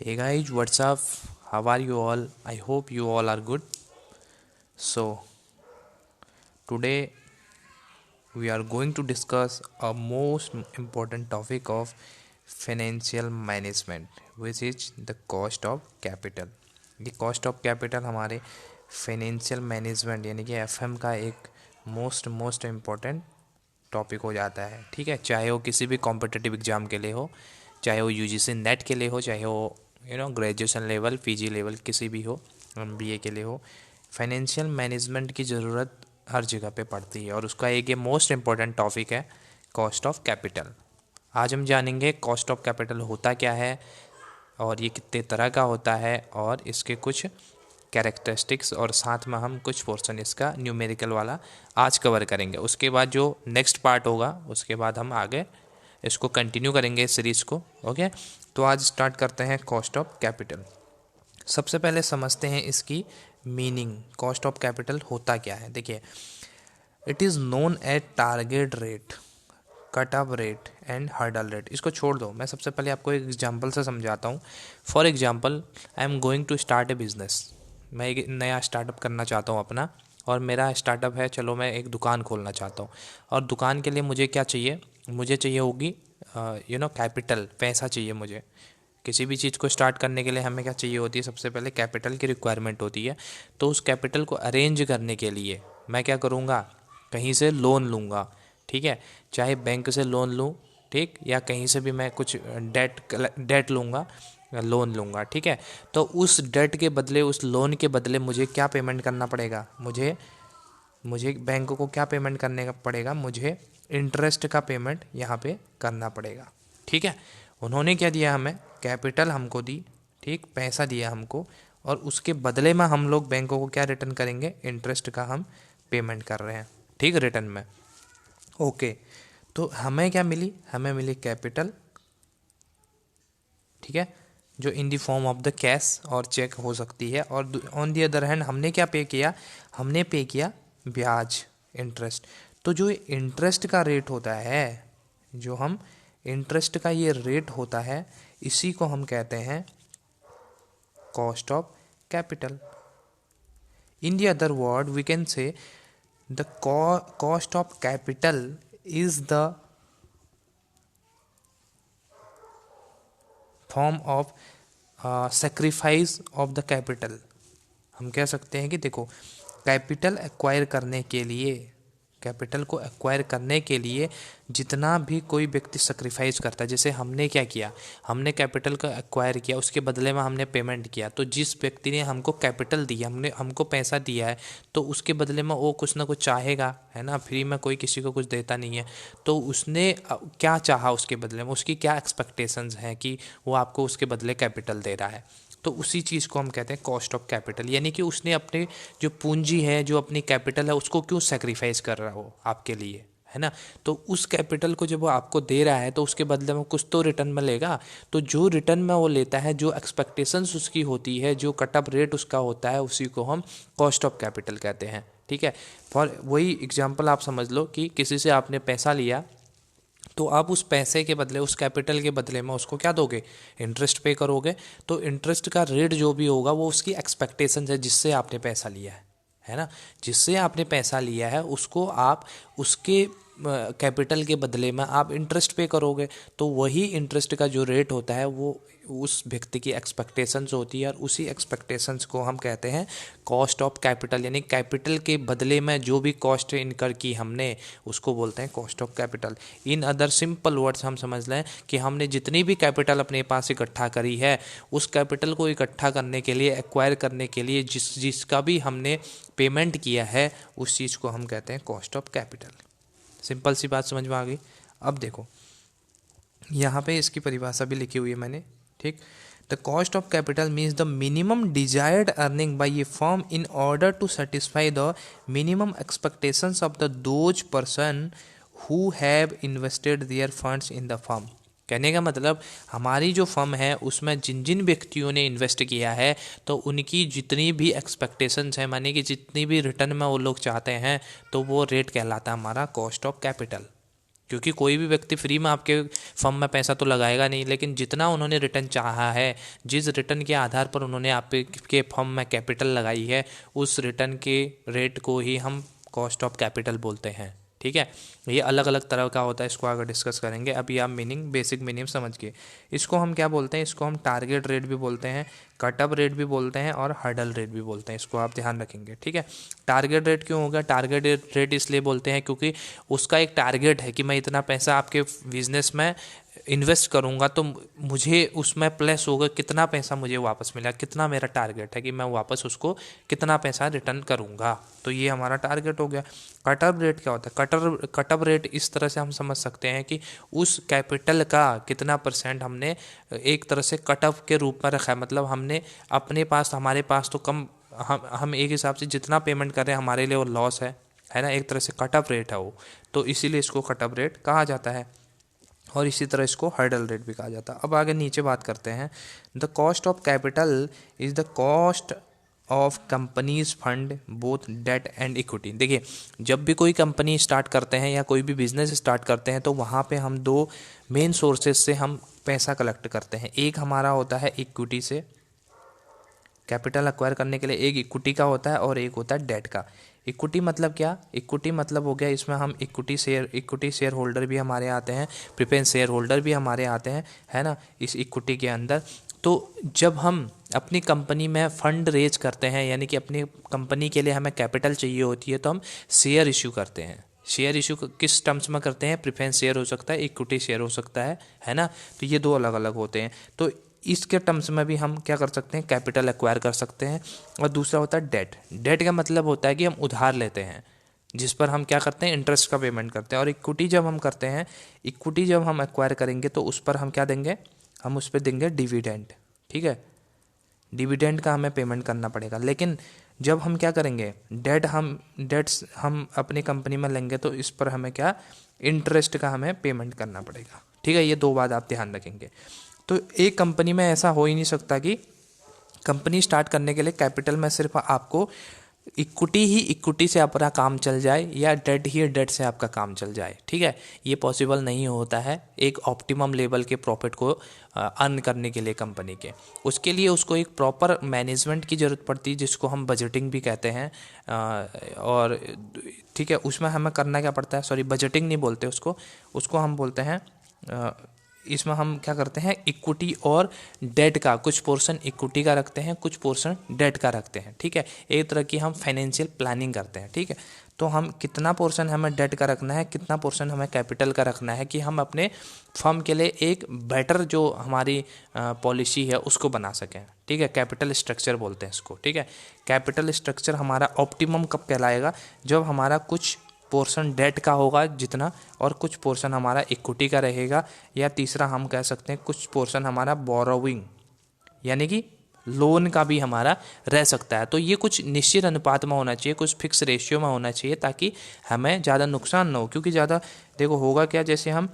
Hey guys, what's up? How are you all? I hope you all are good. So, today we are going to discuss a most important topic of financial management, which is the cost of capital. ये cost of capital हमारे financial management यानी कि FM का एक most important topic हो जाता है। ठीक है, चाहे वो किसी भी कॉम्पिटिटिव एग्जाम के लिए हो, चाहे वो यूजीसी नेट के लिए हो, चाहे वो ग्रेजुएशन लेवल, पीजी लेवल किसी भी हो, एमबीए के लिए हो, फाइनेंशियल मैनेजमेंट की ज़रूरत हर जगह पे पड़ती है और उसका एक ये मोस्ट इम्पॉर्टेंट टॉपिक है कॉस्ट ऑफ कैपिटल। आज हम जानेंगे कॉस्ट ऑफ कैपिटल होता क्या है और ये कितने तरह का होता है और इसके कुछ कैरेक्टरिस्टिक्स, और साथ में हम कुछ पोर्शन इसका न्यूमेरिकल वाला आज कवर करेंगे। उसके बाद जो नेक्स्ट पार्ट होगा उसके बाद हम आगे इसको कंटिन्यू करेंगे इस सीरीज़ को। ओके, तो आज स्टार्ट करते हैं कॉस्ट ऑफ कैपिटल। सबसे पहले समझते हैं इसकी मीनिंग, कॉस्ट ऑफ कैपिटल होता क्या है। देखिए, it is known as target rate, cut off rate and hurdle rate. इसको छोड़ दो, मैं सबसे पहले आपको एक एग्जांपल से समझाता हूँ। For example, I am going to start a business. मैं एक नया स्टार्टअप करना चाहता हूँ अपना, और मेरा स्टार्टअप है, चलो मैं एक दुकान खोलना चाहता हूँ। और दुकान के लिए मुझे क्या चाहिए, मुझे चाहिए होगी कैपिटल, पैसा चाहिए मुझे। किसी भी चीज़ को स्टार्ट करने के लिए हमें क्या चाहिए होती है, सबसे पहले कैपिटल की रिक्वायरमेंट होती है। तो उस कैपिटल को अरेंज करने के लिए मैं क्या करूँगा, कहीं से लोन लूँगा। ठीक है, चाहे बैंक से लोन लूँ, ठीक, या कहीं से भी मैं कुछ डेट लूँगा, लोन लूँगा। ठीक है, तो उस डेट के बदले, उस लोन के बदले मुझे क्या पेमेंट करना पड़ेगा, मुझे मुझे बैंक को क्या पेमेंट करने का पड़ेगा, मुझे इंटरेस्ट का पेमेंट यहाँ पे करना पड़ेगा। ठीक है, उन्होंने क्या दिया, हमें कैपिटल हमको दी, ठीक, पैसा दिया हमको, और उसके बदले में हम लोग बैंकों को क्या रिटर्न करेंगे, इंटरेस्ट का हम पेमेंट कर रहे हैं। ठीक, रिटर्न में। ओके, तो हमें क्या मिली, हमें मिली कैपिटल। ठीक है, जो in the form of the cash और चेक हो सकती है। और ऑन दी अदर हैंड हमने क्या पे किया, हमने पे किया ब्याज, इंटरेस्ट। तो जो इंटरेस्ट का रेट होता है, जो हम इंटरेस्ट का ये रेट होता है, इसी को हम कहते हैं cost of capital. In the other word we can say the cost of capital is the form of sacrifice of the capital. हम कह सकते हैं कि देखो, कैपिटल एक्वायर करने के लिए, कैपिटल को एक्वायर करने के लिए जितना भी कोई व्यक्ति सेक्रीफाइस करता है, जैसे हमने क्या किया, हमने कैपिटल को एक्वायर किया, उसके बदले में हमने पेमेंट किया। तो जिस व्यक्ति ने हमको कैपिटल दिया, हमको पैसा दिया है, तो उसके बदले में वो कुछ ना कुछ चाहेगा, है ना। फ्री में कोई किसी को कुछ देता नहीं है। तो उसने क्या चाहा उसके बदले में, उसकी क्या एक्सपेक्टेशंस हैं कि वो आपको उसके बदले कैपिटल दे रहा है। तो उसी चीज़ को हम कहते हैं कॉस्ट ऑफ कैपिटल, यानी कि उसने अपने जो पूंजी है, जो अपनी कैपिटल है, उसको क्यों सेक्रीफाइस कर रहा हो आपके लिए, है ना। तो उस कैपिटल को जब वो आपको दे रहा है, तो उसके बदले में कुछ तो रिटर्न में लेगा। तो जो रिटर्न में वो लेता है, जो एक्सपेक्टेशंस उसकी होती है, जो कटअप रेट उसका होता है, उसी को हम कॉस्ट ऑफ कैपिटल कहते हैं। ठीक है, फॉर वही एग्जाम्पल आप समझ लो कि किसी से आपने पैसा लिया, तो आप उस पैसे के बदले, उस कैपिटल के बदले में उसको क्या दोगे, इंटरेस्ट पे करोगे। तो इंटरेस्ट का रेट जो भी होगा वो उसकी एक्सपेक्टेशन है, जिससे आपने पैसा लिया है ना। जिससे आपने पैसा लिया है उसको आप उसके कैपिटल के बदले में आप इंटरेस्ट पे करोगे। तो वही इंटरेस्ट का जो रेट होता है वो उस व्यक्ति की एक्सपेक्टेशंस होती है, और उसी एक्सपेक्टेशंस को हम कहते हैं कॉस्ट ऑफ कैपिटल। यानी कैपिटल के बदले में जो भी कॉस्ट इनकर की हमने, उसको बोलते हैं cost of capital. In other simple words हम समझ लें कि हमने जितनी भी कैपिटल अपने पास इकट्ठा करी है, उस कैपिटल को इकट्ठा करने के लिए, एक्वायर करने के लिए जिसका भी हमने पेमेंट किया है, उस चीज़ को हम कहते हैं कॉस्ट ऑफ कैपिटल। सिंपल सी बात समझ में आ गई। अब देखो, यहाँ पे इसकी परिभाषा भी लिखी हुई है मैंने, ठीक। The cost of capital means the minimum desired earning by a firm in order to satisfy the minimum expectations of the those person who have invested their funds in the firm. कहने का मतलब, हमारी जो firm है उसमें जिन जिन व्यक्तियों ने invest किया है, तो उनकी जितनी भी एक्सपेक्टेशंस हैं, माने कि जितनी भी रिटर्न में वो लोग चाहते हैं, तो वो रेट कहलाता है हमारा कॉस्ट ऑफ कैपिटल। क्योंकि कोई भी व्यक्ति फ्री में आपके फर्म में पैसा तो लगाएगा नहीं, लेकिन जितना उन्होंने रिटर्न चाहा है, जिस रिटर्न के आधार पर उन्होंने आपके फर्म में कैपिटल लगाई है, उस रिटर्न के रेट को ही हम कॉस्ट ऑफ कैपिटल बोलते हैं। ठीक है, ये अलग अलग तरह का होता है, इसको आगे डिस्कस करेंगे। अभी आप बेसिक मीनिंग समझ गए। इसको हम क्या बोलते हैं, इसको हम टारगेट रेट भी बोलते हैं, कट ऑफ रेट भी बोलते हैं और हर्डल रेट भी बोलते हैं। इसको आप ध्यान रखेंगे। ठीक है, टारगेट रेट क्यों होगा? टारगेट रेट इसलिए बोलते हैं क्योंकि उसका एक टारगेट है कि मैं इतना पैसा आपके बिजनेस में इन्वेस्ट करूंगा तो मुझे उसमें प्लस होगा कितना पैसा मुझे वापस मिला, कितना मेरा टारगेट है कि मैं वापस उसको कितना पैसा रिटर्न करूंगा, तो ये हमारा टारगेट हो गया। कट ऑफ रेट क्या होता है? कट ऑफ रेट इस तरह से हम समझ सकते हैं कि उस कैपिटल का कितना परसेंट हमने एक तरह से कट ऑफ के रूप में रखा है, मतलब हमने अपने पास, हमारे पास तो कम, हम एक हिसाब से जितना पेमेंट कर रहे हैं हमारे लिए वो लॉस है ना, एक तरह से कट ऑफ रेट है वो, तो इसीलिए इसको कट ऑफ रेट कहा जाता है। और इसी तरह इसको हर्डल रेट भी कहा जाता है। अब आगे नीचे बात करते हैं। The cost of capital is the cost of company's fund both debt and equity. देखिए, जब भी कोई कंपनी स्टार्ट करते हैं या कोई भी बिजनेस स्टार्ट करते हैं तो वहाँ पे हम दो मेन सोर्सेज से हम पैसा कलेक्ट करते हैं। एक हमारा होता है इक्विटी से, कैपिटल एक्वायर करने के लिए एक इक्विटी का होता है और एक होता है डेट का। इक्विटी मतलब क्या? इक्विटी मतलब हो गया, इसमें हम इक्विटी शेयर होल्डर भी हमारे आते हैं, प्रेफरेंस शेयर होल्डर भी हमारे आते हैं, है ना, इस इक्विटी के अंदर। तो जब हम अपनी कंपनी में फंड रेज करते हैं, यानी कि अपनी कंपनी के लिए हमें कैपिटल चाहिए होती है, तो हम शेयर इशू करते हैं। शेयर इशू किस टर्म्स में करते हैं? प्रेफरेंस शेयर हो सकता है, इक्विटी शेयर हो सकता है ना। तो ये दो अलग अलग होते हैं। तो इसके टर्म्स में भी हम क्या कर सकते हैं? कैपिटल एक्वायर कर सकते हैं। और दूसरा होता है डेट। डेट का मतलब होता है कि हम उधार लेते हैं, जिस पर हम क्या करते हैं? इंटरेस्ट का पेमेंट करते हैं। और इक्विटी जब हम करते हैं, इक्विटी जब हम एक्वायर करेंगे तो उस पर हम क्या देंगे? हम उस पर देंगे डिविडेंड। ठीक है, डिविडेंड का हमें पेमेंट करना पड़ेगा। लेकिन जब हम क्या करेंगे? डेट्स हम अपनी कंपनी में लेंगे तो इस पर हमें क्या? इंटरेस्ट का हमें पेमेंट करना पड़ेगा। ठीक है, ये दो बात आप ध्यान रखेंगे। तो एक कंपनी में ऐसा हो ही नहीं सकता कि कंपनी स्टार्ट करने के लिए कैपिटल में सिर्फ आपको इक्विटी से अपना काम चल जाए या डेट से आपका काम चल जाए। ठीक है, ये पॉसिबल नहीं होता है एक ऑप्टिमम लेवल के प्रॉफिट को अर्न करने के लिए कंपनी के। उसके लिए उसको एक प्रॉपर मैनेजमेंट की ज़रूरत पड़ती है, जिसको हम बजटिंग भी कहते हैं। और ठीक है, उसमें हमें करना क्या पड़ता है? सॉरी, बजटिंग नहीं बोलते उसको हम बोलते हैं, इसमें हम क्या करते हैं? इक्विटी और डेट का कुछ पोर्शन इक्विटी का रखते हैं, कुछ पोर्शन डेट का रखते हैं। ठीक है, एक तरह की हम फाइनेंशियल प्लानिंग करते हैं। ठीक है, तो हम कितना पोर्शन हमें डेट का रखना है, कितना पोर्शन हमें कैपिटल का रखना है, कि हम अपने फर्म के लिए एक बेटर जो हमारी पॉलिसी है उसको बना सकें। ठीक है, कैपिटल स्ट्रक्चर बोलते हैं इसको। ठीक है, कैपिटल स्ट्रक्चर हमारा ऑप्टिमम कब कहलाएगा? जब हमारा कुछ पोर्शन डेट का होगा जितना, और कुछ पोर्शन हमारा इक्विटी का रहेगा, या तीसरा हम कह सकते हैं कुछ पोर्शन हमारा बोरोविंग यानी कि लोन का भी हमारा रह सकता है। तो ये कुछ निश्चित अनुपात में होना चाहिए, कुछ फिक्स रेशियो में होना चाहिए, ताकि हमें ज़्यादा नुकसान ना हो। क्योंकि ज़्यादा देखो होगा क्या, जैसे हम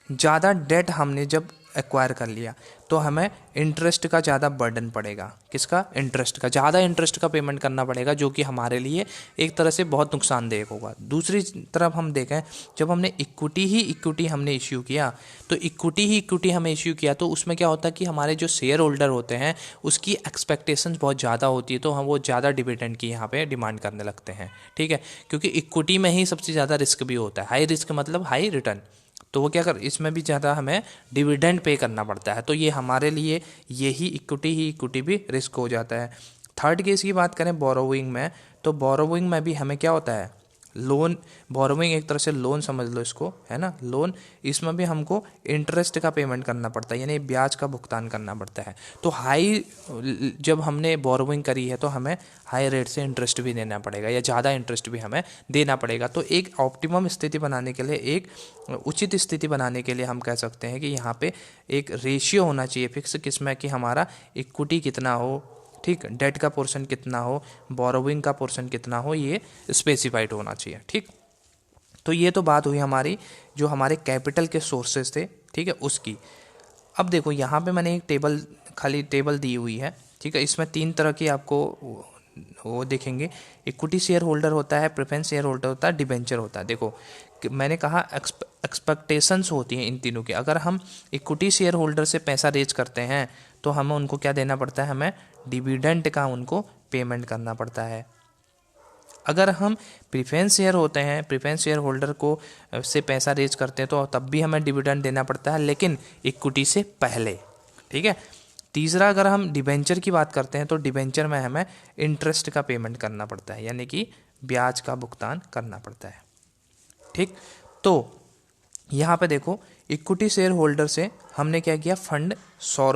ज़्यादा डेट हमने जब एक्वायर कर लिया तो हमें इंटरेस्ट का ज़्यादा बर्डन पड़ेगा। किसका? इंटरेस्ट का। ज़्यादा इंटरेस्ट का पेमेंट करना पड़ेगा, जो कि हमारे लिए एक तरह से बहुत नुकसानदेह होगा। दूसरी तरफ हम देखें, जब हमने इक्विटी हमने इश्यू किया, तो इक्विटी हमें इश्यू किया, तो उसमें क्या होता है कि हमारे जो शेयर होल्डर होते हैं उसकी एक्सपेक्टेशंस बहुत ज़्यादा होती है, तो हम वो ज़्यादा डिविडेंड की यहाँ पे डिमांड करने लगते हैं। ठीक है, क्योंकि इक्विटी में ही सबसे ज़्यादा रिस्क भी होता है। हाई रिस्क मतलब हाई रिटर्न, तो वो क्या कर, इसमें भी ज़्यादा हमें डिविडेंड पे करना पड़ता है। तो ये हमारे लिए यही इक्विटी भी रिस्क हो जाता है। थर्ड केस की बात करें बोरोविंग में, तो बोरोविंग में भी हमें क्या होता है? लोन। बोरोविंग एक तरह से लोन समझ लो इसको, है ना, लोन। इसमें भी हमको इंटरेस्ट का पेमेंट करना पड़ता है, यानी ब्याज का भुगतान करना पड़ता है। तो हाई, जब हमने बोरोविंग करी है तो हमें हाई रेट से इंटरेस्ट भी देना पड़ेगा, या ज़्यादा इंटरेस्ट भी हमें देना पड़ेगा। तो एक ऑप्टिमम स्थिति बनाने के लिए, एक उचित स्थिति बनाने के लिए हम कह सकते हैं कि यहाँ पे एक रेशियो होना चाहिए फिक्स, किसमें कि हमारा इक्विटी कितना हो, ठीक, डेट का पोर्शन कितना हो, बोरोविंग का पोर्शन कितना हो, ये स्पेसिफाइड होना चाहिए। ठीक, तो ये तो बात हुई हमारी जो हमारे कैपिटल के सोर्सेज थे। ठीक है, उसकी। अब देखो यहाँ पे मैंने एक खाली टेबल दी हुई है। ठीक है, इसमें 3 तरह की आपको वो देखेंगे। इक्विटी शेयर होल्डर होता है, प्रेफरेंस शेयर होल्डर होता है, डिबेंचर होता है। देखो मैंने कहा एक्सपेक्टेशंस होती हैं इन तीनों की। अगर हम इक्विटी शेयर होल्डर से पैसा रेज करते हैं तो हमें उनको क्या देना पड़ता है, हमें डिविडेंड का उनको पेमेंट करना पड़ता है। अगर हम प्रेफरेंस शेयर होते हैं, प्रेफरेंस शेयर होल्डर को से पैसा रेज करते हैं तो तब भी हमें डिविडेंड देना पड़ता है, लेकिन इक्विटी से पहले। ठीक है। तीसरा, अगर हम डिबेंचर की बात करते हैं तो डिबेंचर में हमें इंटरेस्ट का पेमेंट करना पड़ता है, यानी कि ब्याज का भुगतान करना पड़ता है। ठीक। तो यहाँ पे देखो, इक्विटी शेयर होल्डर से हमने क्या किया, फंड 100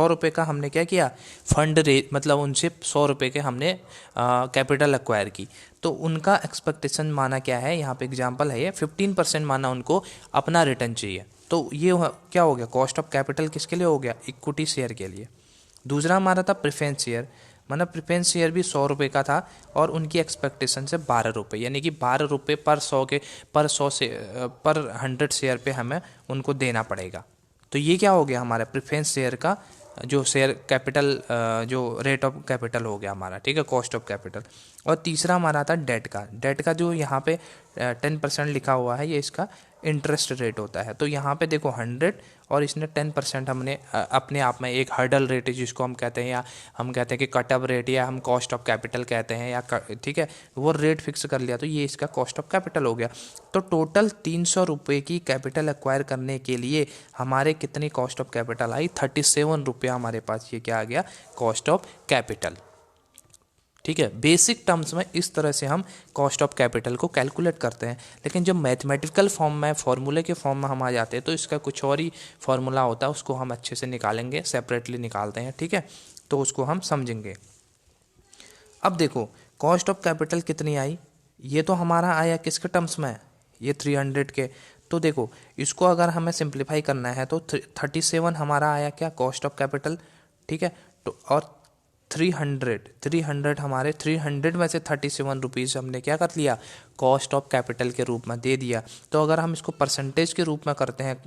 रुपये का हमने क्या किया, फंड मतलब उनसे 100 रुपये के हमने कैपिटल एक्वायर की। तो उनका एक्सपेक्टेशन माना क्या है, यहाँ पे एग्जांपल है ये, 15% माना उनको अपना रिटर्न चाहिए। तो ये क्या हो गया, कॉस्ट ऑफ कैपिटल किसके लिए हो गया, इक्विटी शेयर के लिए। दूसरा हमारा था प्रेफरेंस शेयर, मतलब प्रेफरेंस शेयर भी 100 रुपये का था और उनकी एक्सपेक्टेशन से 12 रुपये, यानी कि 12 रुपये पर 100 से पर 100 शेयर पे हमें उनको देना पड़ेगा। तो ये क्या हो गया, हमारा प्रेफरेंस शेयर का जो शेयर कैपिटल, जो रेट ऑफ कैपिटल हो गया हमारा। ठीक है, कॉस्ट ऑफ कैपिटल। और तीसरा हमारा था डेट का जो यहाँ पे 10% लिखा हुआ है, ये इसका इंटरेस्ट रेट होता है। तो यहाँ पे देखो 100 और इसने 10% हमने अपने आप में एक हर्डल रेट है जिसको हम कहते हैं, या हम कहते हैं कि कटअप रेट, या हम कॉस्ट ऑफ कैपिटल कहते हैं, या ठीक है, वो रेट फिक्स कर लिया तो ये इसका कॉस्ट ऑफ कैपिटल हो गया। तो टोटल 300 रुपये की कैपिटल एक्वायर करने के लिए हमारे कितनी कॉस्ट ऑफ कैपिटल आई, 37 रुपया हमारे पास ये क्या आ गया, कॉस्ट ऑफ कैपिटल। ठीक है, बेसिक टर्म्स में इस तरह से हम कॉस्ट ऑफ कैपिटल को कैलकुलेट करते हैं। लेकिन जब मैथमेटिकल फॉर्म में, फॉर्मूले के फॉर्म में हम आ जाते हैं तो इसका कुछ और ही फॉर्मूला होता है, उसको हम अच्छे से निकालेंगे, सेपरेटली निकालते हैं। ठीक है, तो उसको हम समझेंगे। अब देखो कॉस्ट ऑफ कैपिटल कितनी आई, ये तो हमारा आया किसके टर्म्स में, ये 300 के। तो देखो इसको अगर हमें सिंप्लीफाई करना है तो 37 हमारा आया क्या, कॉस्ट ऑफ कैपिटल। ठीक है, तो और 300 हमारे 300 में से 37 रुपीज़ हमने क्या कर लिया, कॉस्ट ऑफ कैपिटल के रूप में दे दिया। तो अगर हम इसको परसेंटेज के रूप में करते हैं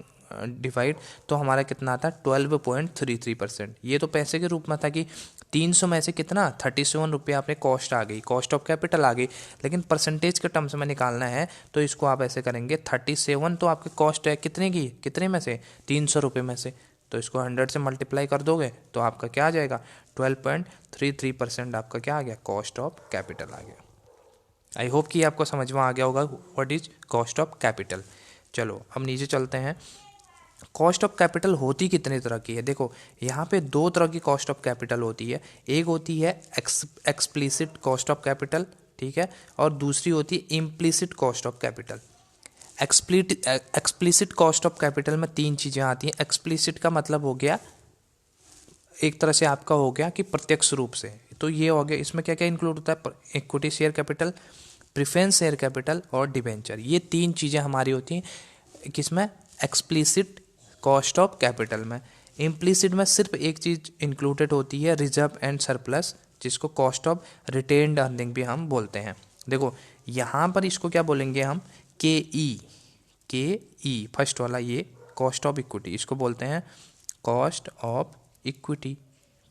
डिवाइड, तो हमारा कितना आता है, 12.33%। ये तो पैसे के रूप में था कि 300 में से कितना, 37 रुपये आपने कॉस्ट आ गई, कॉस्ट ऑफ कैपिटल आ गई। लेकिन परसेंटेज के टर्म्स में निकालना है तो इसको आप ऐसे करेंगे, 37 तो आपकी कॉस्ट है कितने की, कितने में से, 300 रुपये में से। तो इसको 100 से मल्टीप्लाई कर दोगे तो आपका क्या आ जाएगा, 12.33% आपका क्या आ गया, कॉस्ट ऑफ कैपिटल आ गया। आई होप कि आपको समझ में आ गया होगा what is cost of capital. चलो अब नीचे चलते हैं। कॉस्ट ऑफ कैपिटल होती कितने तरह की है, देखो यहाँ पे 2 तरह की कॉस्ट ऑफ कैपिटल होती है। एक होती है एक्सप्लिसिट कॉस्ट ऑफ कैपिटल, ठीक है, और दूसरी होती है implicit cost of capital. Explicit cost of capital में 3 चीज़ें आती हैं। एक्सप्लिसिट का मतलब हो गया, एक तरह से आपका हो गया कि प्रत्यक्ष रूप से, तो ये हो गया। इसमें क्या क्या इंक्लूड होता है, equity share capital, preference share capital और डिबेंचर। ये 3 चीज़ें हमारी होती हैं किसमें, एक्सप्लिसिट कॉस्ट ऑफ कैपिटल में। इम्प्लिसिट में सिर्फ एक चीज़ इंक्लूडेड होती है, रिजर्व एंड सरप्लस, जिसको कॉस्ट ऑफ रिटेन्ड अर्निंग भी हम बोलते हैं। देखो यहाँ पर इसको क्या बोलेंगे हम, के ई फर्स्ट वाला, ये कॉस्ट ऑफ इक्विटी, इसको बोलते हैं कॉस्ट ऑफ इक्विटी।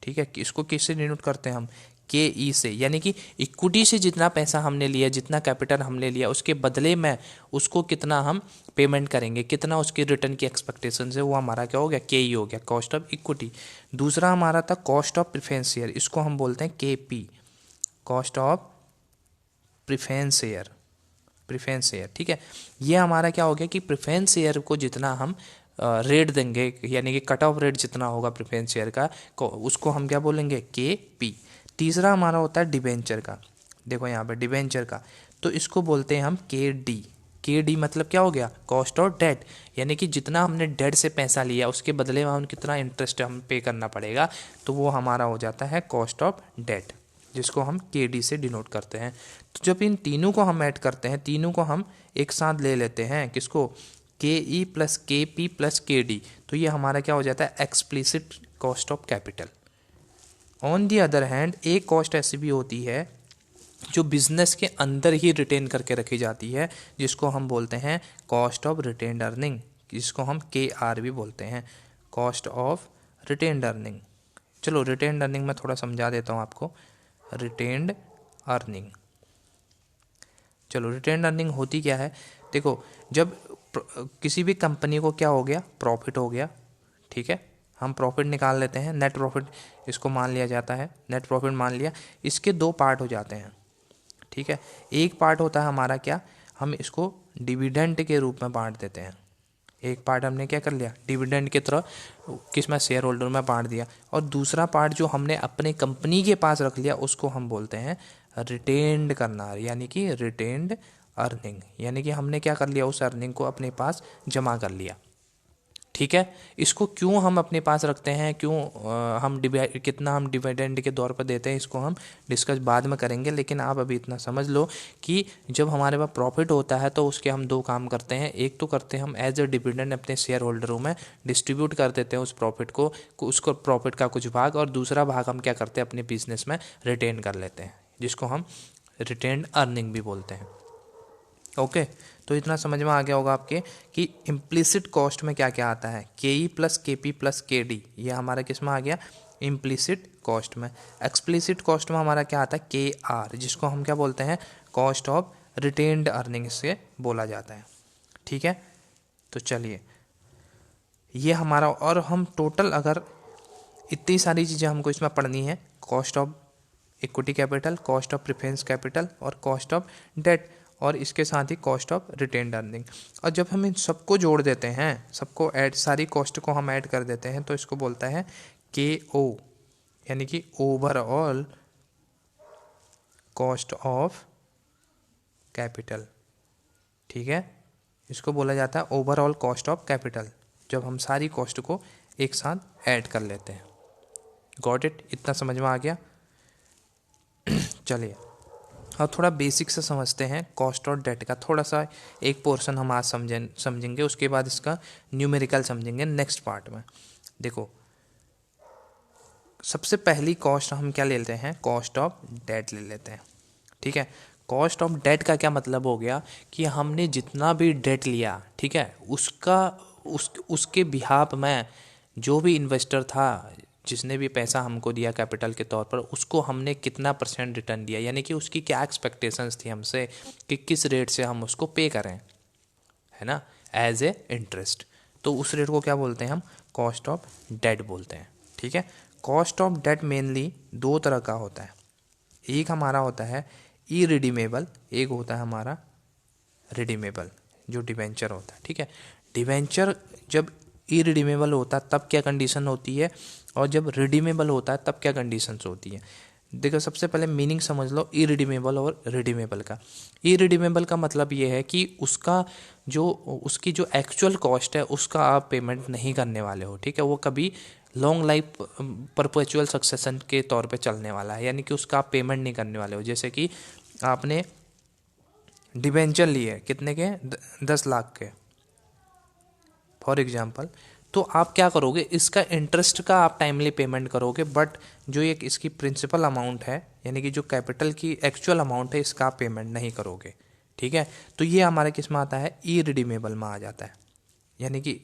ठीक है, इसको किससे डिनोट करते हैं हम, के ई से, यानी कि इक्विटी से जितना पैसा हमने लिया, जितना कैपिटल हमने लिया, उसके बदले में उसको कितना हम पेमेंट करेंगे, कितना उसकी रिटर्न की एक्सपेक्टेशन है, वो हमारा क्या हो गया, के ई हो गया, कॉस्ट ऑफ इक्विटी। दूसरा हमारा था कॉस्ट ऑफ प्रेफरेंस शेयर, इसको हम बोलते हैं के P, cost of preference share, preference share. ठीक है, ये हमारा क्या हो गया कि प्रेफरेंस शेयर को जितना हम रेट देंगे, यानी कि कट ऑफ रेट जितना होगा प्रेफरेंस शेयर का, उसको हम क्या बोलेंगे, के पी। तीसरा हमारा होता है डिबेंचर का, देखो यहाँ पे डिबेंचर का, तो इसको बोलते हैं हम के डी। के डी मतलब क्या हो गया, कॉस्ट ऑफ डेट, यानी कि जितना हमने डेट से पैसा लिया उसके बदले में हम कितना इंटरेस्ट हम पे करना पड़ेगा, तो वो हमारा हो जाता है कॉस्ट ऑफ डेट, जिसको हम के डी से डिनोट करते हैं। तो जब इन तीनों को हम ऐड करते हैं, तीनों को हम एक साथ ले लेते हैं, किसको, के ई प्लस के पी प्लस के डी, तो ये हमारा क्या हो जाता है, explicit cost of capital. On the other hand एक कॉस्ट ऐसी भी होती है जो बिजनेस के अंदर ही रिटेन करके रखी जाती है, जिसको हम बोलते हैं कॉस्ट ऑफ रिटेन्ड अर्निंग, जिसको हम के आर भी बोलते हैं, कॉस्ट ऑफ रिटेन्ड अर्निंग। चलो रिटेन्ड अर्निंग में थोड़ा समझा देता हूँ आपको। रिटेन्ड अर्निंग, चलो रिटेन्ड अर्निंग होती क्या है, देखो जब किसी भी कंपनी को क्या हो गया, प्रॉफिट हो गया, ठीक है, हम प्रॉफिट निकाल लेते हैं, नेट प्रॉफिट इसको मान लिया जाता है, नेट प्रॉफिट मान लिया। इसके दो पार्ट हो जाते हैं, ठीक है। एक पार्ट होता है हमारा क्या, हम इसको डिविडेंड के रूप में बांट देते हैं। एक पार्ट हमने क्या कर लिया, डिविडेंड की तरह किस में, शेयर होल्डर में बांट दिया। और दूसरा पार्ट जो हमने अपने कंपनी के पास रख लिया उसको हम बोलते हैं रिटेन्ड करना, यानी कि रिटेन्ड अर्निंग, यानी कि हमने क्या कर लिया, उस अर्निंग को अपने पास जमा कर लिया, ठीक है। इसको क्यों हम अपने पास रखते हैं, क्यों हम कितना हम डिविडेंड के तौर पर देते हैं, इसको हम डिस्कस बाद में करेंगे। लेकिन आप अभी इतना समझ लो कि जब हमारे पास प्रॉफिट होता है तो उसके हम दो काम करते हैं। एक तो करते हैं हम एज अ डिविडेंड अपने शेयर होल्डरों में डिस्ट्रीब्यूट कर देते हैं उस प्रॉफिट को, उसको प्रॉफिट का कुछ भाग, और दूसरा भाग हम क्या करते हैं, अपने बिजनेस में रिटेन कर लेते हैं, जिसको हम रिटेन्ड अर्निंग भी बोलते हैं। ओके, तो इतना समझ में आ गया होगा आपके कि इम्प्लिसिट कॉस्ट में क्या क्या आता है, के ई प्लस के पी प्लस के डी, ये हमारा किस में आ गया, इम्प्लिसिट कॉस्ट में। एक्सप्लिसिट कॉस्ट में हमारा क्या आता है, के आर, जिसको हम क्या बोलते हैं, कॉस्ट ऑफ रिटेन्ड अर्निंग से बोला जाता है, ठीक है। तो चलिए ये हमारा, और हम टोटल अगर इतनी सारी चीज़ें हमको इसमें पढ़नी है, cost of equity capital, cost of preference capital और कॉस्ट ऑफ डेट, और इसके साथ ही कॉस्ट ऑफ रिटेन्ड अर्निंग। और जब हम इन सबको जोड़ देते हैं, सबको ऐड, सारी कॉस्ट को हम ऐड कर देते हैं, तो इसको बोलता है के ओ, यानी कि ओवरऑल कॉस्ट ऑफ कैपिटल, ठीक है। इसको बोला जाता है ओवरऑल कॉस्ट ऑफ कैपिटल, जब हम सारी कॉस्ट को एक साथ ऐड कर लेते हैं। गॉट इट, इतना समझ में आ गया। चलिए अब थोड़ा बेसिक से समझते हैं कॉस्ट और डेट का, थोड़ा सा एक पोर्शन हम आज समझेंगे, उसके बाद इसका न्यूमेरिकल समझेंगे नेक्स्ट पार्ट में। देखो सबसे पहली कॉस्ट हम क्या ले लेते हैं, कॉस्ट ऑफ डेट ले लेते हैं, ठीक है। कॉस्ट ऑफ डेट का क्या मतलब हो गया कि हमने जितना भी डेट लिया, ठीक है, उसके बिहाफ में जो भी इन्वेस्टर था, जिसने भी पैसा हमको दिया कैपिटल के तौर पर, उसको हमने कितना % रिटर्न दिया, यानी कि उसकी क्या एक्सपेक्टेशंस थी हमसे कि किस रेट से हम उसको पे करें, है ना, एज ए इंटरेस्ट। तो उस रेट को क्या बोलते हैं हम, कॉस्ट ऑफ डेट बोलते हैं, ठीक है। कॉस्ट ऑफ डेट मेनली दो तरह का होता है, एक हमारा होता है इरिडीमेबल, एक होता है हमारा रिडीमेबल, जो डिवेंचर होता है, ठीक है। डिवेंचर जब इरिडीमेबल होता है तब क्या कंडीशन होती है, और जब रिडीमेबल होता है तब क्या कंडीशंस होती है। देखो सबसे पहले मीनिंग समझ लो इरिडीमेबल और रिडीमेबल का। इरिडीमेबल का मतलब ये है कि उसकी जो एक्चुअल कॉस्ट है उसका आप पेमेंट नहीं करने वाले हो, ठीक है। वो कभी लॉन्ग लाइफ परपेचुअल सक्सेशन के तौर पे चलने वाला है, यानी कि उसका आप पेमेंट नहीं करने वाले हो। जैसे कि आपने डिबेंचर लिए कितने के, 10 लाख के फॉर एग्जांपल, तो आप क्या करोगे, इसका इंटरेस्ट का आप टाइमली पेमेंट करोगे, बट जो एक इसकी प्रिंसिपल अमाउंट है, यानी कि जो कैपिटल की एक्चुअल अमाउंट है, इसका आप पेमेंट नहीं करोगे, ठीक है। तो ये हमारे किस में आता है, इरिडीमेबल में आ जाता है, यानी कि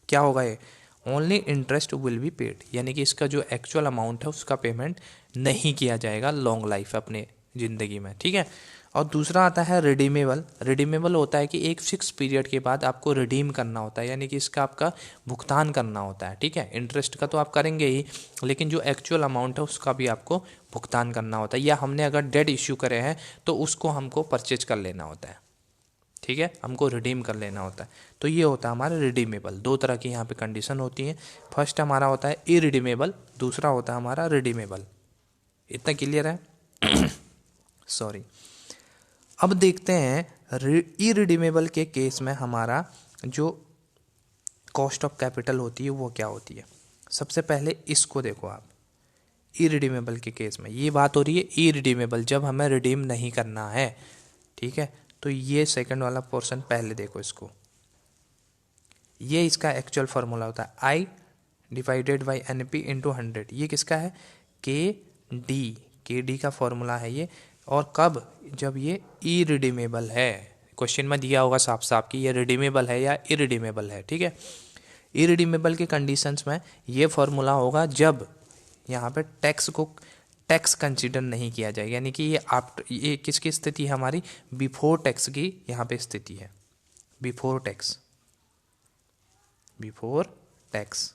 क्या होगा ये, only interest will be paid, यानी कि इसका जो एक्चुअल अमाउंट है उसका पेमेंट नहीं किया जाएगा लॉन्ग लाइफ अपने ज़िंदगी में, ठीक है। और दूसरा आता है रिडीमेबल। रिडीमेबल होता है कि एक फिक्स पीरियड के बाद आपको रिडीम करना होता है, यानी कि इसका आपका भुगतान करना होता है, ठीक है। इंटरेस्ट का तो आप करेंगे ही, लेकिन जो एक्चुअल अमाउंट है उसका भी आपको भुगतान करना होता है, या हमने अगर डेट इश्यू करे हैं तो उसको हमको परचेज कर लेना होता है, ठीक है, हमको रिडीम कर लेना होता है। तो ये होता है हमारा रिडीमेबल। दो तरह की यहाँ पे कंडीशन होती है, फर्स्ट हमारा होता है इरिडीमेबल, दूसरा होता है हमारा रिडीमेबल। इतना क्लियर है? सॉरी। अब देखते हैं इरिडीमेबल के केस में हमारा जो कॉस्ट ऑफ कैपिटल होती है वो क्या होती है। सबसे पहले इसको देखो आप, इरिडीमेबल के केस में ये बात हो रही है इरिडीमेबल, जब हमें रिडीम नहीं करना है, ठीक है। तो ये सेकंड वाला पोर्शन पहले देखो इसको, ये इसका एक्चुअल फार्मूला होता है I divided by N P into 100। ये किसका है, के डी का फॉर्मूला है ये। और कब, जब ये इरिडीमेबल है, क्वेश्चन में दिया होगा साफ साफ कि ये रिडीमेबल है या इरिडीमेबल है, ठीक है। इरिडीमेबल के कंडीशंस में ये फॉर्मूला होगा जब यहाँ पे टैक्स कंसीडर नहीं किया जाएगा, यानी कि ये किसकी स्थिति है हमारी, बिफोर टैक्स की यहाँ पे स्थिति है, बिफोर टैक्स, बिफोर टैक्स।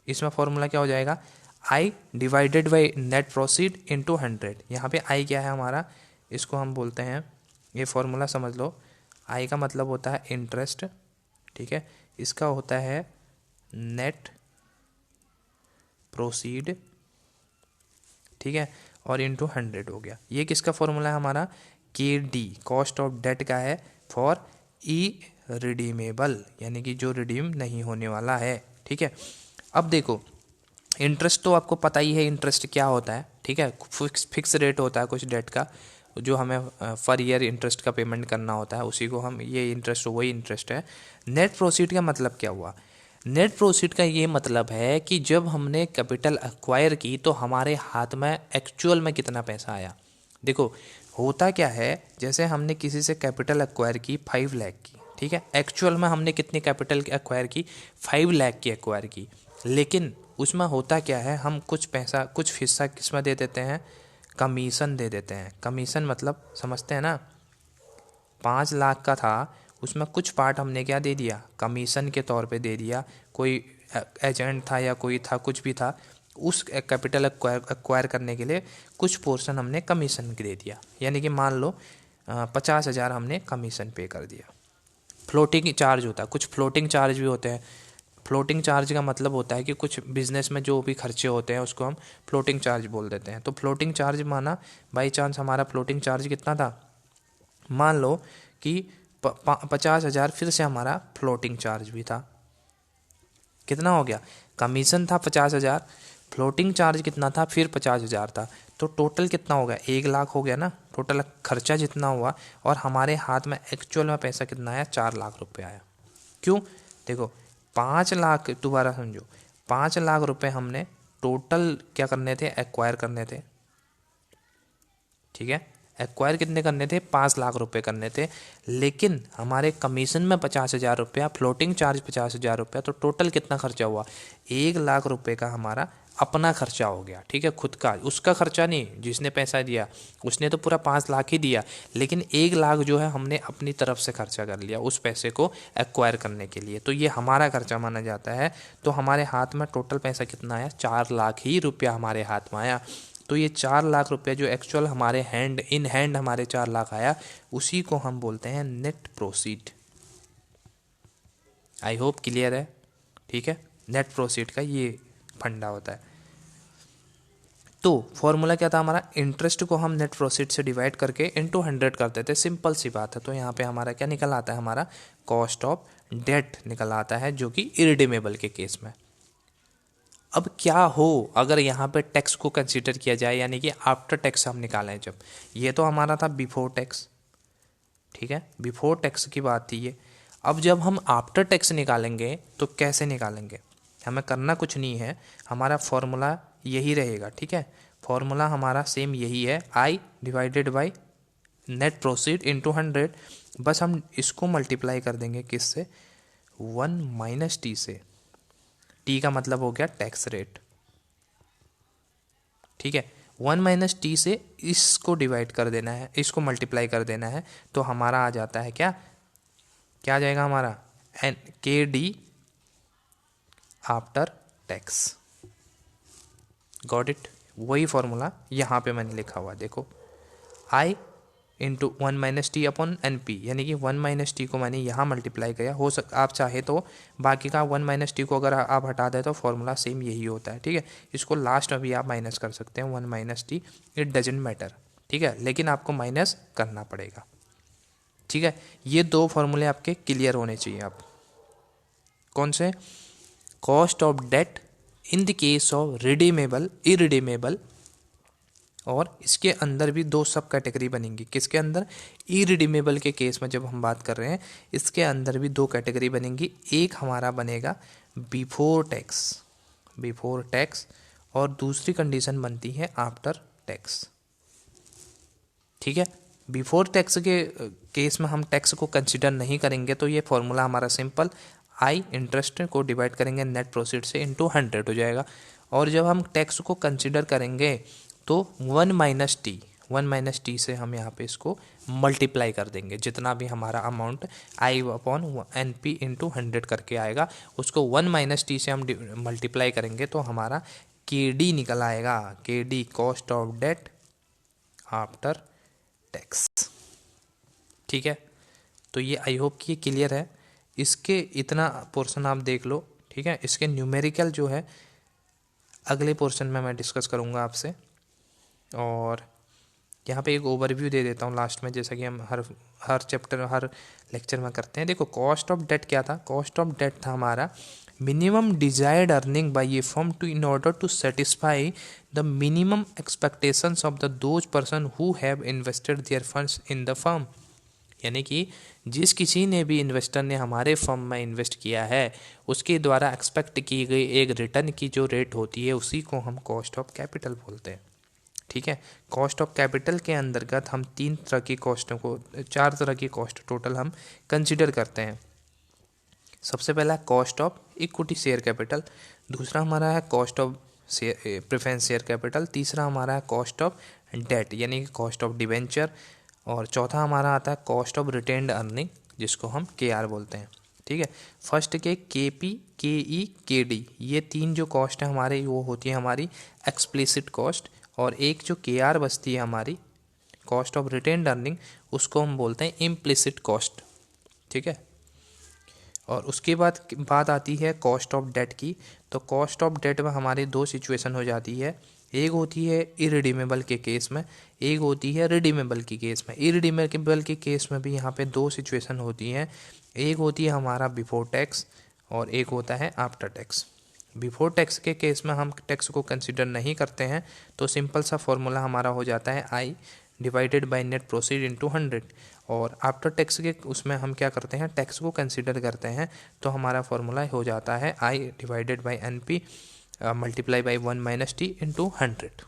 इसमें फॉर्मूला क्या हो जाएगा, I divided by net proceed into 100। यहाँ पे आई क्या है हमारा, इसको हम बोलते हैं, ये फॉर्मूला समझ लो, आई का मतलब होता है इंटरेस्ट, ठीक है, इसका होता है नेट प्रोसीड, ठीक है, और इंटू 100 हो गया। ये किसका फॉर्मूला है हमारा, के डी, कॉस्ट ऑफ डेट का है फॉर ई रिडीमेबल, यानी कि जो रिडीम नहीं होने वाला है, ठीक है। अब देखो इंटरेस्ट तो आपको पता ही है इंटरेस्ट क्या होता है, ठीक है, फिक्स रेट होता है कुछ डेट का, जो हमें पर ईयर इंटरेस्ट का पेमेंट करना होता है, उसी को हम, ये इंटरेस्ट वही इंटरेस्ट है। नेट प्रोसीड का मतलब क्या हुआ, नेट प्रोसीड का ये मतलब है कि जब हमने कैपिटल एक्वायर की तो हमारे हाथ में एक्चुअल में कितना पैसा आया। देखो होता क्या है, जैसे हमने किसी से कैपिटल एक्वायर की 5 लाख की, ठीक है, एक्चुअल में हमने कितनी कैपिटल एक्वायर की, 5 लाख की एक्वायर की, लेकिन उसमें होता क्या है, हम कुछ पैसा, कुछ हिस्सा किसमें दे देते हैं, कमीशन दे देते हैं। कमीशन मतलब समझते हैं ना, 5 लाख का था, उसमें कुछ पार्ट हमने क्या दे दिया, कमीशन के तौर पे दे दिया। कोई एजेंट था या कोई था, कुछ भी था, उस कैपिटल एक्वायर करने के लिए कुछ पोर्शन हमने कमीशन दे दिया, यानी कि मान लो 50,000 हमने कमीशन पे कर दिया। फ्लोटिंग चार्ज होता है, कुछ फ्लोटिंग चार्ज भी होते हैं। फ्लोटिंग चार्ज का मतलब होता है कि कुछ बिजनेस में जो भी खर्चे होते हैं उसको हम फ्लोटिंग चार्ज बोल देते हैं। तो फ्लोटिंग चार्ज माना बाई चांस हमारा फ्लोटिंग चार्ज कितना था, मान लो कि 50,000 फिर से हमारा फ्लोटिंग चार्ज भी था, कितना हो गया, कमीशन था 50,000, फ्लोटिंग चार्ज कितना था, फिर 50,000 था, तो टोटल कितना हो गया, 1 लाख हो गया ना, टोटल खर्चा जितना हुआ, और हमारे हाथ में एक्चुअल में पैसा कितना आया, 4 लाख रुपए आया। क्यों, देखो 5 लाख, दोबारा समझो, 5 लाख रुपए हमने टोटल क्या करने थे, एक्वायर करने थे, ठीक है, एक्वायर कितने करने थे, 5 लाख रुपए करने थे, लेकिन हमारे कमीशन में 50,000 रुपया, फ्लोटिंग चार्ज 50,000 रुपया, तो टोटल कितना खर्चा हुआ, 1 लाख रुपए का हमारा अपना खर्चा हो गया, ठीक है, खुद का, उसका खर्चा नहीं, जिसने पैसा दिया उसने तो पूरा 5 लाख ही दिया, लेकिन 1 लाख जो है हमने अपनी तरफ से खर्चा कर लिया उस पैसे को एक्वायर करने के लिए, तो ये हमारा खर्चा माना जाता है। तो हमारे हाथ में टोटल पैसा कितना आया, 4 लाख ही रुपया हमारे हाथ में आया। तो ये 4 लाख रुपए जो एक्चुअल हमारे हैंड इन हैंड हमारे 4 लाख आया, उसी को हम बोलते हैं net proceed. I hope clear है, ठीक है, नेट प्रोसीड का ये फंडा होता है। तो फॉर्मूला क्या था हमारा, इंटरेस्ट को हम नेट प्रोसीड से डिवाइड करके इंटू 100 करते थे, सिंपल सी बात है। तो यहाँ पे हमारा क्या निकल आता है, हमारा कॉस्ट ऑफ डेट निकल आता है, जो कि इरिडीमेबल के केस में। अब क्या हो अगर यहाँ पे टैक्स को कंसीडर किया जाए, यानी कि आफ्टर टैक्स हम निकालें, जब ये तो हमारा था बिफोर टैक्स, ठीक है, बिफोर टैक्स की बात थी ये। अब जब हम आफ्टर टैक्स निकालेंगे तो कैसे निकालेंगे, हमें करना कुछ नहीं है, हमारा फॉर्मूला यही रहेगा, ठीक है, फॉर्मूला हमारा सेम यही है, I divided by net proceed into 100, बस हम इसको मल्टीप्लाई कर देंगे किससे, 1 माइनस टी से, टी का मतलब हो गया टैक्स रेट, ठीक है, 1 माइनस टी से इसको डिवाइड कर देना है, इसको मल्टीप्लाई कर देना है, तो हमारा आ जाता है क्या, क्या आ जाएगा हमारा, एन के D after tax. Got it, वही फॉर्मूला यहाँ पे मैंने लिखा हुआ, देखो I into 1 minus T upon N P, यानी कि 1 माइनस टी को मैंने यहाँ मल्टीप्लाई किया, हो आप चाहे तो बाकी का 1 माइनस टी को अगर आप हटा दें तो फॉर्मूला सेम यही होता है, ठीक है, इसको लास्ट में भी आप माइनस कर सकते हैं, 1 minus T, it doesn't matter, ठीक है, लेकिन आपको माइनस करना पड़ेगा, ठीक है। ये 2 फॉर्मूले आपके क्लियर होने चाहिए। आप कौन से, cost of debt in the case of redeemable, irredeemable, और इसके अंदर भी 2 सब कैटेगरी बनेंगी, किसके अंदर, इरिडीमेबल के केस में जब हम बात कर रहे हैं, इसके अंदर भी 2 कैटेगरी बनेंगी, एक हमारा बनेगा बिफोर टैक्स, बिफोर टैक्स, और दूसरी कंडीशन बनती है आफ्टर टैक्स, ठीक है। बिफोर टैक्स के केस में हम टैक्स को कंसिडर नहीं करेंगे, तो ये फॉर्मूला हमारा सिंपल, आई इंटरेस्ट को डिवाइड करेंगे नेट प्रोसीड से इंटू 100 हो जाएगा, और जब हम टैक्स को कंसिडर करेंगे तो 1 माइनस टी, 1 माइनस टी से हम यहाँ पे इसको मल्टीप्लाई कर देंगे, जितना भी हमारा amount I upon N P into 100 करके आएगा, उसको 1 माइनस टी से हम मल्टीप्लाई करेंगे तो हमारा के डी निकल आएगा, K D cost of debt after tax. ठीक है, तो ये आई होप कि ये क्लियर है। इसके इतना पोर्शन आप देख लो, ठीक है। इसके न्यूमेरिकल जो है अगले पोर्शन में मैं डिस्कस करूँगा आपसे, और यहाँ पे एक ओवरव्यू दे देता हूँ लास्ट में, जैसा कि हम हर चैप्टर हर लेक्चर में करते हैं। देखो कॉस्ट ऑफ डेट क्या था, कॉस्ट ऑफ डेट था हमारा minimum desired earning by a firm to in order to satisfy the minimum expectations of the those person who have invested their funds in the firm. यानी कि जिस किसी ने भी इन्वेस्टर ने हमारे फर्म में इन्वेस्ट किया है उसके द्वारा एक्सपेक्ट की गई एक रिटर्न की जो रेट होती है उसी को हम कॉस्ट ऑफ कैपिटल बोलते हैं। ठीक है, कॉस्ट ऑफ कैपिटल के अंतर्गत हम 4 तरह की कॉस्ट टोटल हम कंसिडर करते हैं। सबसे पहला cost of equity share capital, दूसरा हमारा है cost of preference share capital, तीसरा हमारा है कॉस्ट ऑफ डेट यानी कि कॉस्ट ऑफ डिवेंचर, और चौथा हमारा आता है कॉस्ट ऑफ रिटेन्ड अर्निंग जिसको हम KR बोलते हैं। ठीक है, फर्स्ट के KP, KE, KD ये 3 जो कॉस्ट है हमारे वो होती है हमारी एक्सप्लिसिट कॉस्ट, और एक जो KR बचती है हमारी कॉस्ट ऑफ रिटेन्ड अर्निंग उसको हम बोलते हैं इम्प्लिसिट कॉस्ट। ठीक है, और उसके बाद बात आती है कॉस्ट ऑफ डेट की। तो कॉस्ट ऑफ डेट में हमारे 2 सिचुएशन हो जाती है, एक होती है इरिडीमेबल के केस में, एक होती है रिडीमेबल के केस में। इरिडीमेबल के केस में भी यहाँ पे 2 सिचुएशन होती हैं, एक होती है हमारा बिफोर टैक्स और एक होता है आफ्टर टैक्स। बिफोर टैक्स के केस में हम टैक्स को कंसिडर नहीं करते हैं, तो सिंपल सा फॉर्मूला हमारा हो जाता है I divided by net proceed into 100, और आफ्टर टैक्स के उसमें हम क्या करते हैं टैक्स को कंसिडर करते हैं, तो हमारा फॉर्मूला हो जाता है I divided by NP multiply by 1 minus T into 100।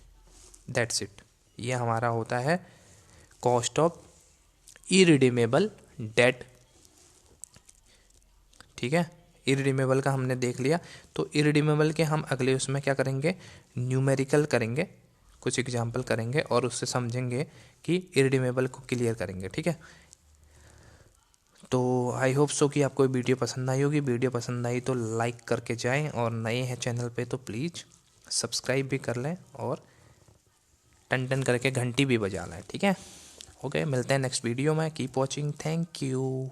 That's it, ये हमारा होता है कॉस्ट ऑफ इरिडीमेबल डेट। ठीक है, इरिडीमेबल का हमने देख लिया, तो इरिडीमेबल के हम अगले उसमें क्या करेंगे न्यूमेरिकल करेंगे, कुछ एग्जाम्पल करेंगे और उससे समझेंगे कि इरिडीमेबल को क्लियर करेंगे। ठीक है, तो आई होप सो कि आपको वीडियो पसंद आई होगी। वीडियो पसंद आई तो लाइक करके जाएं, और नए हैं चैनल पे तो प्लीज़ सब्सक्राइब भी कर लें और टन टन करके घंटी भी बजा लें। ठीक है, ओके, मिलते हैं नेक्स्ट वीडियो में। Keep watching, thank you.